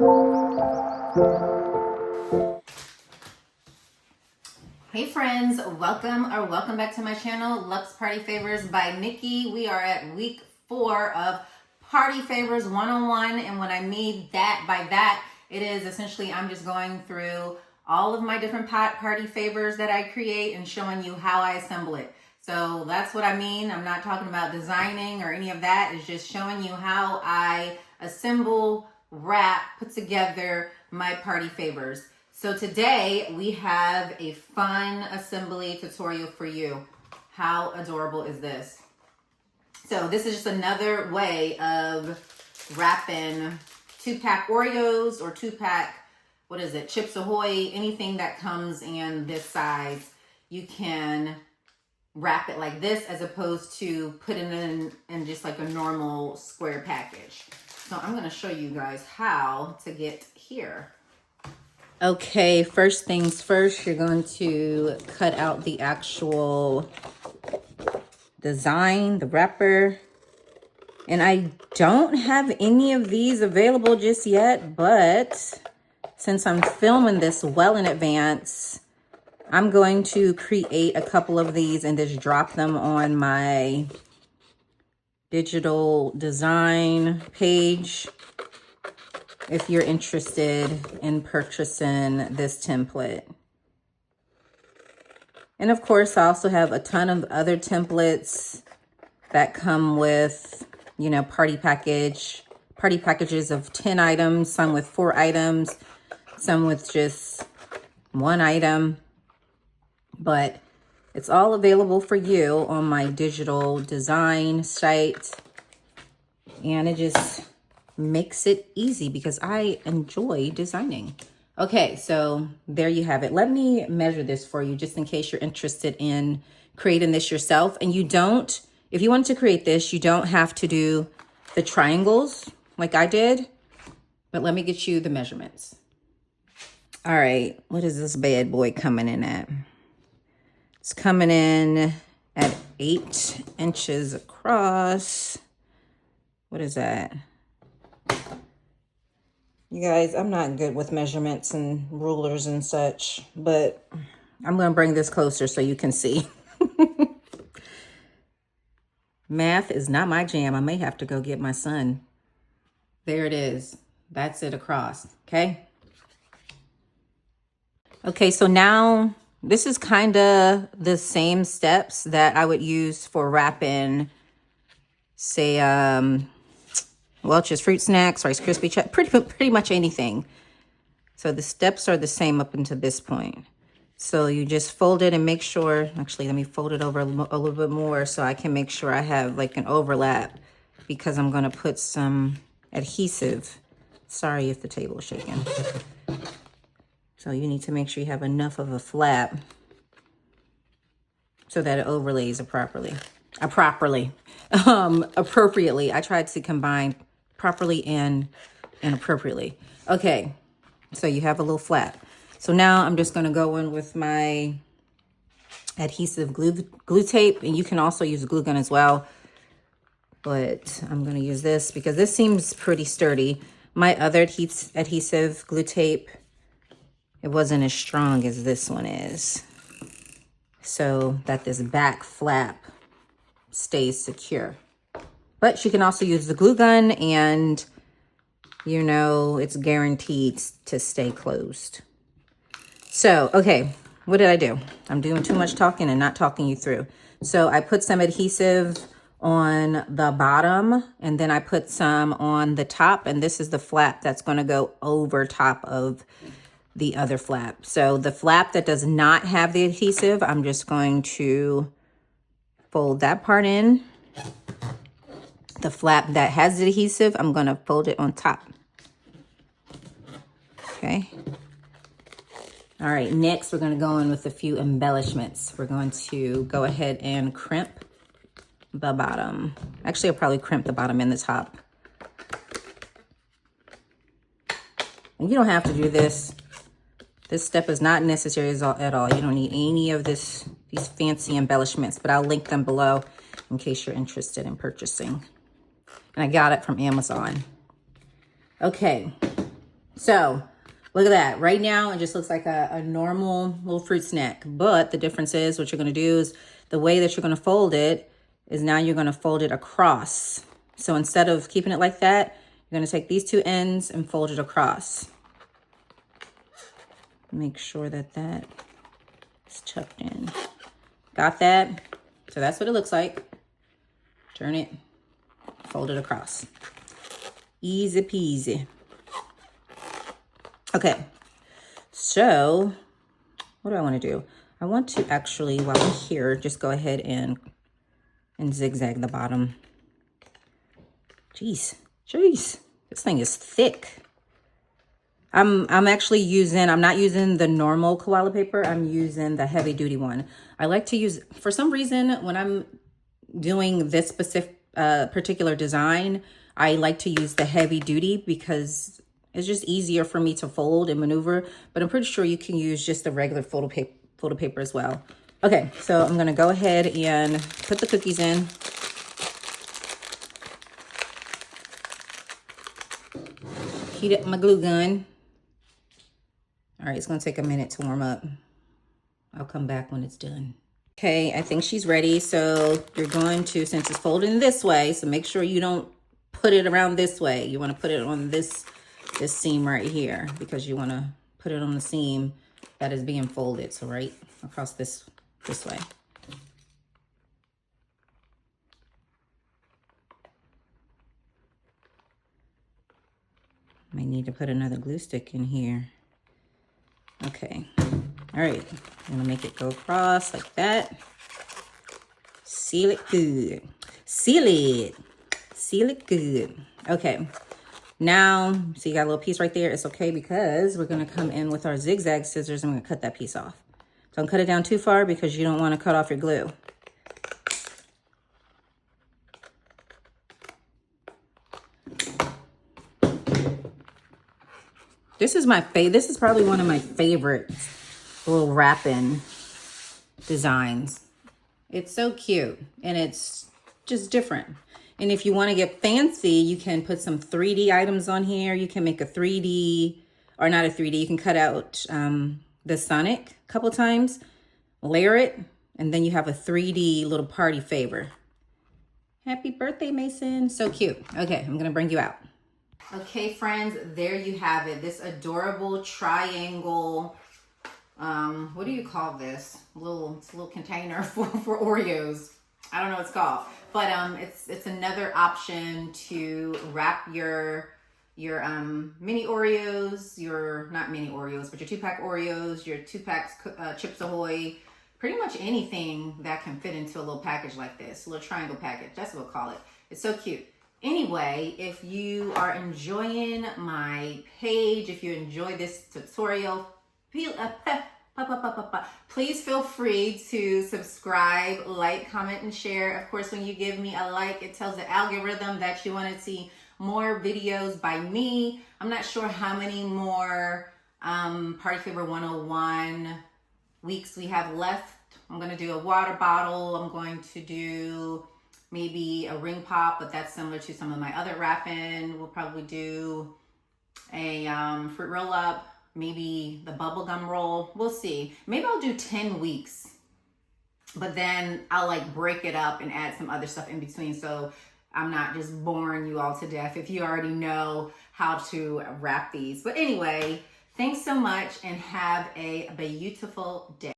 Hey friends, welcome back to my channel, Lux Party Favors by Nikki. We are at week 4 of Party Favors 101, and what I mean by that, it is essentially I'm just going through all of my different party favors that I create and showing you how I assemble it. So that's what I mean. I'm not talking about designing or any of that. It's just showing you how I assemble, wrap, put together my party favors. So today we have a fun assembly tutorial for you. How adorable is this? So this is just another way of wrapping 2-pack Oreos or 2-pack, Chips Ahoy, anything that comes in this size. You can wrap it like this as opposed to putting it in just like a normal square package. So I'm going to show you guys how to get here. Okay, first things first, you're going to cut out the actual design, the wrapper. And I don't have any of these available just yet, but since I'm filming this well in advance, I'm going to create a couple of these and just drop them on my digital design page if you're interested in purchasing this template. And of course, I also have a ton of other templates that come with, party packages of 10 items, some with 4 items, some with just 1 item. But it's all available for you on my digital design site. And it just makes it easy because I enjoy designing. Okay, so there you have it. Let me measure this for you just in case you're interested in creating this yourself. And if you want to create this, you don't have to do the triangles like I did, but let me get you the measurements. All right, what is this bad boy coming in at? It's coming in at 8 inches across. What is that? You guys, I'm not good with measurements and rulers and such, but I'm going to bring this closer so you can see. Math is not my jam. I may have to go get my son. There it is. That's it across, okay? Okay, so now this is kind of the same steps that I would use for wrapping, say, Welch's Fruit Snacks, Rice Krispie, pretty much anything. So the steps are the same up until this point. So you just fold it and make sure, actually, let me fold it over a little bit more so I can make sure I have like an overlap because I'm going to put some adhesive. Sorry if the table is shaking. So you need to make sure you have enough of a flap so that it overlays appropriately. I tried to combine properly and appropriately. Okay, so you have a little flap. So now I'm just going to go in with my adhesive glue tape, and you can also use a glue gun as well. But I'm going to use this because this seems pretty sturdy. My other adhesive glue tape, it wasn't as strong as this one is, so that this back flap stays secure. But you can also use the glue gun and, it's guaranteed to stay closed. So, okay, what did I do? I'm doing too much talking and not talking you through. So I put some adhesive on the bottom and then I put some on the top, and this is the flap that's going to go over top of the other flap. So the flap that does not have the adhesive, I'm just going to fold that part in. The flap that has the adhesive, I'm going to fold it on top. Okay. All right, next we're going to go in with a few embellishments. We're going to go ahead and crimp the bottom. Actually, I'll probably crimp the bottom and the top. And you don't have to do this. This step is not necessary at all. You don't need any of these fancy embellishments, but I'll link them below in case you're interested in purchasing. And I got it from Amazon. Okay, So look at that. Right now, it just looks like a normal little fruit snack. But the difference is what you're going to do is the way that you're going to fold it is now you're going to fold it across. So instead of keeping it like that, you're going to take these two ends and fold it across. Make sure that that is tucked in. Got that? So that's what it looks like. Turn it, fold it across. Easy peasy. Okay, so what do I want to do? I want to actually, while I'm here, just go ahead and zigzag the bottom. Jeez, this thing is thick. I'm actually using, I'm not using the normal koala paper. I'm using the heavy duty one. I like to use, for some reason, when I'm doing this specific particular design, I like to use the heavy duty because it's just easier for me to fold and maneuver, but I'm pretty sure you can use just the regular photo paper as well. Okay, so I'm gonna go ahead and put the cookies in. Heat up my glue gun. All right, it's gonna take a minute to warm up. I'll come back when it's done. Okay, I think she's ready. So you're going to, since it's folded this way, so make sure you don't put it around this way. You wanna put it on this seam right here because you want to put it on the seam that is being folded. So right across this way. Might need to put another glue stick in here. Okay. All right. I'm going to make it go across like that. Seal it good. Seal it. Seal it good. Okay. Now, so you got a little piece right there. It's okay because we're going to come in with our zigzag scissors and we're going to cut that piece off. Don't cut it down too far because you don't want to cut off your glue. This is probably one of my favorite little wrapping designs. It's so cute and it's just different. And if you want to get fancy, you can put some 3D items on here. You can make a 3D, or not a 3D. You can cut out the Sonic a couple times, layer it, and then you have a 3D little party favor. Happy birthday, Mason. So cute. Okay, I'm going to bring you out. Okay, friends, there you have it. This adorable triangle, what do you call this? It's a little container for Oreos. I don't know what it's called. But it's another option to wrap your mini Oreos, not mini Oreos, but your 2-pack Oreos, your 2-pack Chips Ahoy, pretty much anything that can fit into a little package like this, a little triangle package. That's what we'll call it. It's so cute. Anyway, if you are enjoying my page, if you enjoy this tutorial, please feel free to subscribe, like, comment, and share. Of course, when you give me a like, it tells the algorithm that you want to see more videos by me. I'm not sure how many more Party Favor 101 weeks we have left. I'm going to do a water bottle. I'm going to do maybe a ring pop, but that's similar to some of my other wrapping. We'll probably do a fruit roll up. Maybe the bubblegum roll. We'll see. Maybe I'll do 10 weeks. But then I'll like break it up and add some other stuff in between. So I'm not just boring you all to death if you already know how to wrap these. But anyway, thanks so much and have a beautiful day.